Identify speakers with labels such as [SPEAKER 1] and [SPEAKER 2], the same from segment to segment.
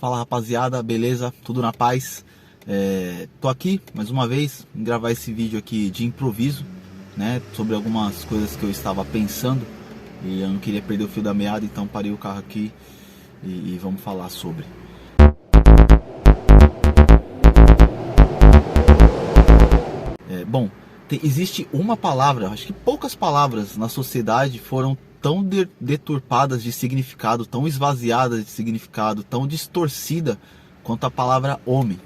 [SPEAKER 1] Fala rapaziada, beleza? Tudo na paz? Tô aqui mais uma vez em gravar esse vídeo aqui de improviso, né? Sobre algumas coisas que eu estava pensando e eu não queria perder o fio da meada, então parei o carro aqui e vamos falar sobre. Bom, existe uma palavra, acho que poucas palavras na sociedade foram tão deturpadas de significado, tão esvaziadas de significado, tão distorcida quanto a palavra homem.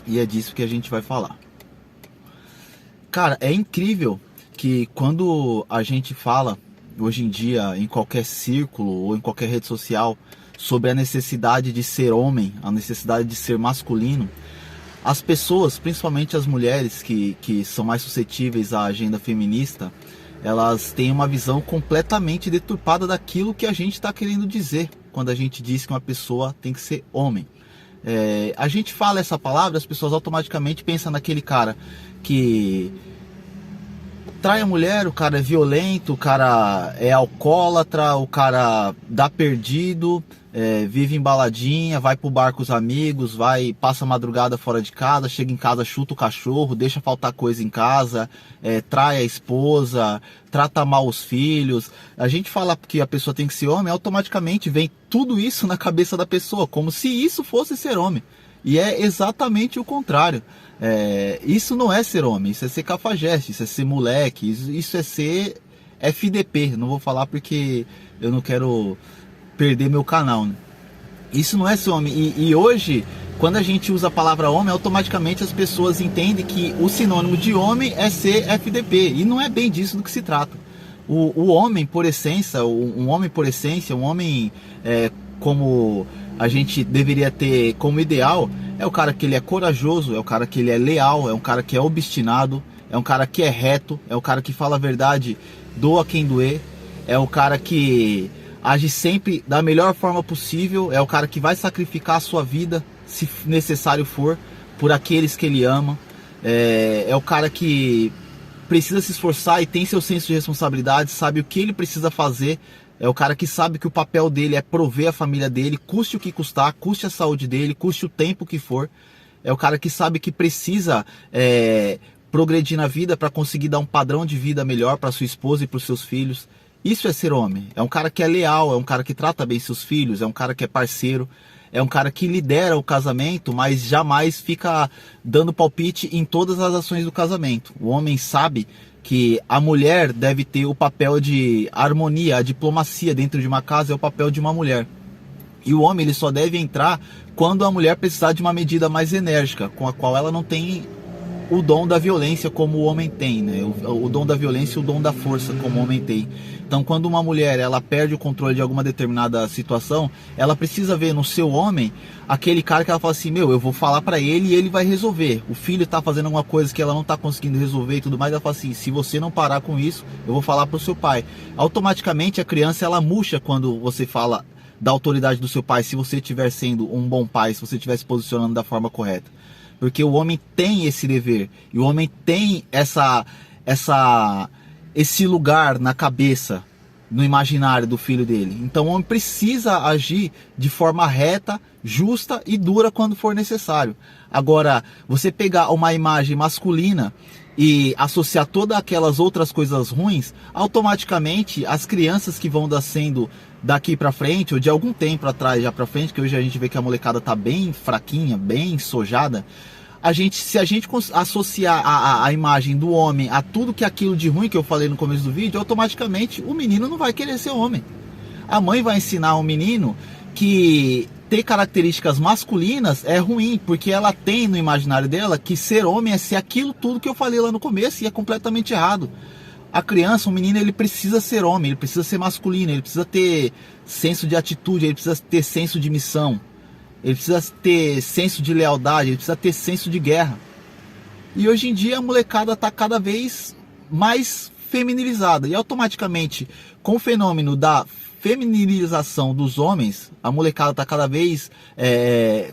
[SPEAKER 1] E é disso que a gente vai falar. Cara, é incrível que quando a gente fala, hoje em dia, em qualquer círculo ou em qualquer rede social, sobre a necessidade de ser homem, a necessidade de ser masculino, as pessoas, principalmente as mulheres que são mais suscetíveis à agenda feminista, elas têm uma visão completamente deturpada daquilo que a gente está querendo dizer quando a gente diz que uma pessoa tem que ser homem. A gente fala essa palavra, as pessoas automaticamente pensam naquele cara que trai a mulher, o cara é violento, o cara é alcoólatra, o cara dá perdido, vive em baladinha, vai pro bar com os amigos, passa a madrugada fora de casa, chega em casa, chuta o cachorro, deixa faltar coisa em casa, trai a esposa, trata mal os filhos. A gente fala que a pessoa tem que ser homem, automaticamente vem tudo isso na cabeça da pessoa, como se isso fosse ser homem. E é exatamente o contrário. Isso não é ser homem, isso é ser cafajeste, isso é ser moleque, isso é ser FDP. Não vou falar porque eu não quero perder meu canal, né? Isso não é ser homem. E hoje, quando a gente usa a palavra homem, automaticamente as pessoas entendem que o sinônimo de homem é ser FDP. E não é bem disso do que se trata. O homem por essência, um homem por essência, um homem como a gente deveria ter como ideal, é o cara que ele é corajoso, é o cara que ele é leal, é um cara que é obstinado, é um cara que é reto, é o cara que fala a verdade, doa quem doer, é o cara que age sempre da melhor forma possível, é o cara que vai sacrificar a sua vida, se necessário for, por aqueles que ele ama, é o cara que precisa se esforçar e tem seu senso de responsabilidade, sabe o que ele precisa fazer. É o cara que sabe que o papel dele é prover a família dele, custe o que custar, custe a saúde dele, custe o tempo que for. É o cara que sabe que precisa progredir na vida para conseguir dar um padrão de vida melhor para sua esposa e para os seus filhos. Isso é ser homem. É um cara que é leal, é um cara que trata bem seus filhos, é um cara que é parceiro, é um cara que lidera o casamento, mas jamais fica dando palpite em todas as ações do casamento. O homem sabe que a mulher deve ter o papel de harmonia, a diplomacia dentro de uma casa é o papel de uma mulher. E o homem ele só deve entrar quando a mulher precisar de uma medida mais enérgica, com a qual ela não tem o dom da violência como o homem tem, né? O dom da violência e o dom da força como o homem tem. Então quando uma mulher ela perde o controle de alguma determinada situação, ela precisa ver no seu homem aquele cara que ela fala assim, eu vou falar pra ele e ele vai resolver. O filho tá fazendo alguma coisa que ela não tá conseguindo resolver e tudo mais, ela fala assim, se você não parar com isso, eu vou falar pro seu pai. Automaticamente a criança ela murcha quando você fala da autoridade do seu pai, se você estiver sendo um bom pai, se você estiver se posicionando da forma correta. Porque o homem tem esse dever, e o homem tem esse lugar na cabeça, no imaginário do filho dele. Então o homem precisa agir de forma reta, justa e dura quando for necessário. Agora, você pegar uma imagem masculina e associar todas aquelas outras coisas ruins, automaticamente as crianças que vão nascendo daqui pra frente, ou de algum tempo atrás já pra frente, que hoje a gente vê que a molecada tá bem fraquinha, bem sojada, se a gente associar a imagem do homem a tudo que aquilo de ruim que eu falei no começo do vídeo, automaticamente o menino não vai querer ser homem. A mãe vai ensinar o menino que ter características masculinas é ruim, porque ela tem no imaginário dela que ser homem é ser aquilo tudo que eu falei lá no começo, e é completamente errado. A criança, o menino, ele precisa ser homem, ele precisa ser masculino, ele precisa ter senso de atitude, ele precisa ter senso de missão, ele precisa ter senso de lealdade, ele precisa ter senso de guerra. E hoje em dia a molecada está cada vez mais feminilizada, e automaticamente com o fenômeno da feminilização dos homens, a molecada está cada vez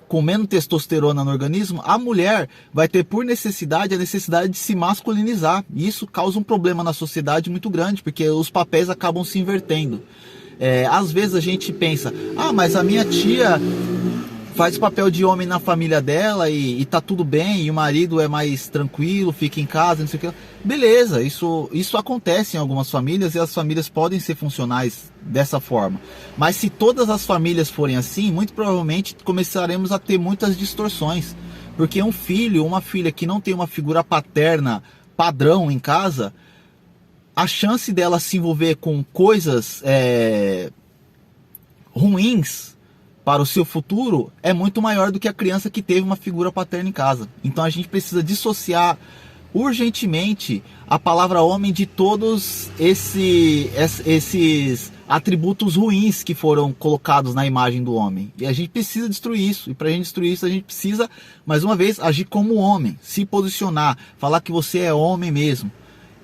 [SPEAKER 1] com menos testosterona no organismo, a mulher vai ter por necessidade a necessidade de se masculinizar. E isso causa um problema na sociedade muito grande, porque os papéis acabam se invertendo. Às vezes a gente pensa, mas a minha tia faz o papel de homem na família dela e tá tudo bem, e o marido é mais tranquilo, fica em casa, não sei o que. Beleza, isso acontece em algumas famílias e as famílias podem ser funcionais dessa forma. Mas se todas as famílias forem assim, muito provavelmente começaremos a ter muitas distorções. Porque um filho, uma filha que não tem uma figura paterna padrão em casa, a chance dela se envolver com coisas ruins para o seu futuro é muito maior do que a criança que teve uma figura paterna em casa. Então a gente precisa dissociar urgentemente a palavra homem de todos esses atributos ruins que foram colocados na imagem do homem. E a gente precisa destruir isso. E para a gente destruir isso, a gente precisa, mais uma vez, agir como homem, se posicionar, falar que você é homem mesmo.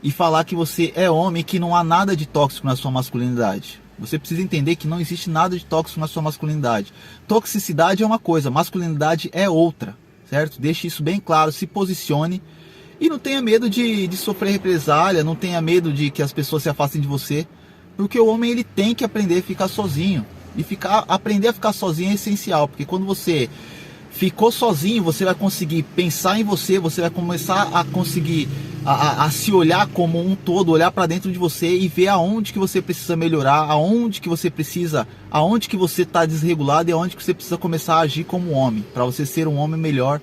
[SPEAKER 1] E falar que você é homem e que não há nada de tóxico na sua masculinidade. Você precisa entender que não existe nada de tóxico na sua masculinidade. Toxicidade é uma coisa, masculinidade é outra, certo? Deixe isso bem claro, se posicione e não tenha medo de sofrer represália, não tenha medo de que as pessoas se afastem de você, porque o homem ele tem que aprender a ficar sozinho. E aprender a ficar sozinho é essencial, porque quando você ficou sozinho, você vai conseguir pensar em você, você vai começar a conseguir a se olhar como um todo, olhar para dentro de você e ver aonde que você precisa melhorar, aonde que você está desregulado e aonde que você precisa começar a agir como homem, para você ser um homem melhor,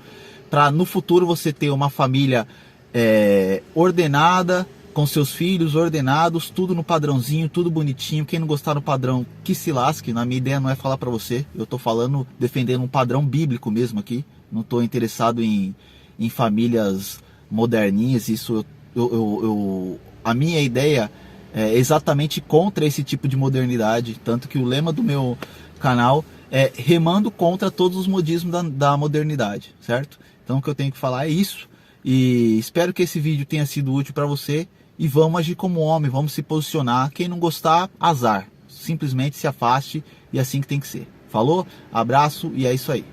[SPEAKER 1] para no futuro você ter uma família ordenada, com seus filhos ordenados, tudo no padrãozinho, tudo bonitinho. Quem não gostar do padrão, que se lasque. Na minha ideia não é falar para você, eu tô falando, defendendo um padrão bíblico mesmo aqui. Não tô interessado em famílias moderninhas. Isso a minha ideia é exatamente contra esse tipo de modernidade. Tanto que o lema do meu canal é remando contra todos os modismos da modernidade, certo? Então o que eu tenho que falar é isso. E espero que esse vídeo tenha sido útil para você. E vamos agir como homem, vamos se posicionar. Quem não gostar, azar. Simplesmente se afaste e é assim que tem que ser. Falou? Abraço e é isso aí.